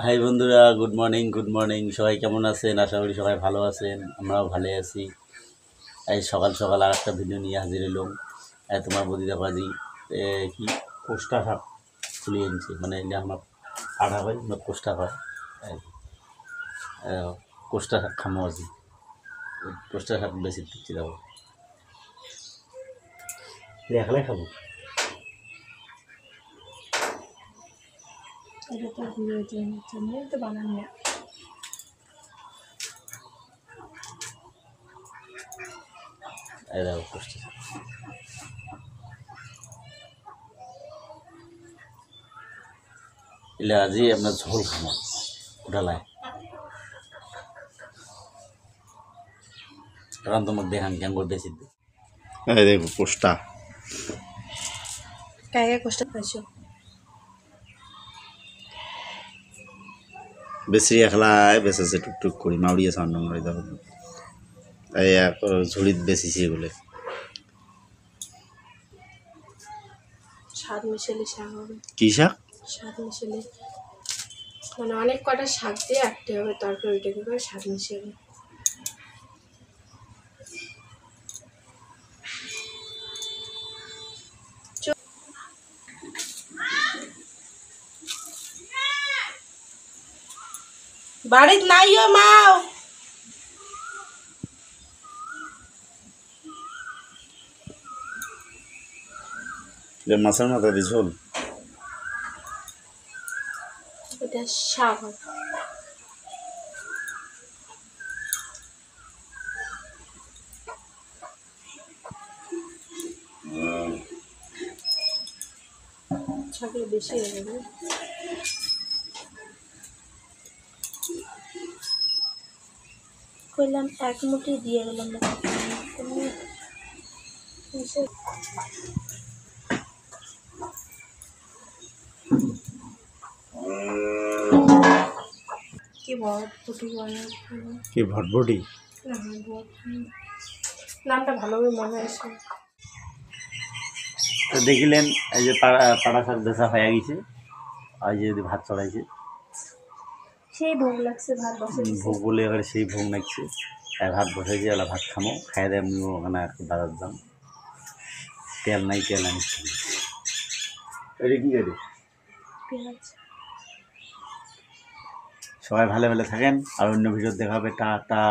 High বন্ধুরা, good morning. সবাই কেমন আছেন? আশা করি সবাই ভালো আছেন। আমরাও ভালো আছি। এই সকাল সকাল আর একটা ভিডিও নিয়ে হাজির এলাম। তোমার বদি দাবাজি কি কোষ্টা শাক তুলে এনেছে, মানে এটা আমার আড়া হয়, আমার কোষ্টা হয়। কোষ্টা শাক খামো আছি। কোষ্টা শাক বেশি দিচ্ছি দেবো, একলাই খাবো। এটা তো ভিডিও জন্য তো বানানো। এই দেখো কোষ্টা শাক। এলে আজি আপনার ঝোল খামো ডালায়, কারণ তোমাকে দেখান কেমন করে বেশি দিই। এই দেখো কোষ্টা কাকে কষ্ট পাইছো? বেশি একলাই বেসেছে টুকটুক করি মাউড়িয়ে সাউন্ড মারি দেখো। এই ঝুড়িত বেশিছি বলে স্বাদ মিশালি শাক হবে। কি শাক? স্বাদ মিশালি মানে অনেক কটা শাক দিয়ে আটতে হবে, তারপর ওইটাকে করে স্বাদ মিশাবে। বাড়িতে নাইও মাও। মাছের মাথা দিয়ে ঝোল, এটা শাক হবে। শাকের বেশি হয়ে যাবে। করলাম এক মুঠি দিয়ে গেলাম না। কি ভটভটি বানাবো? কি ভটভটি? নামটা ভালোভাবে মনে আসে। তো দেখিলেন এই যে পাড়া শাক বেচা হয়ে গেছে, আর যে যদি ভাত চড়াইছে সেই ভোগ লাগছে, ভাত বসে ভোগ বলে এবার সেই ভোগ নাকছে। ভাত বসাইছে, এলা ভাত খামো, খাই দেয় আমিও ওখানে একটু বাজার যাম। তেল নাই, তেল আনিচ্ছি। এটা কি করে? পেঁয়াজ। সবাই ভালো ভালো থাকেন, আর অন্য ভিডিও দেখা হবে। টাটা।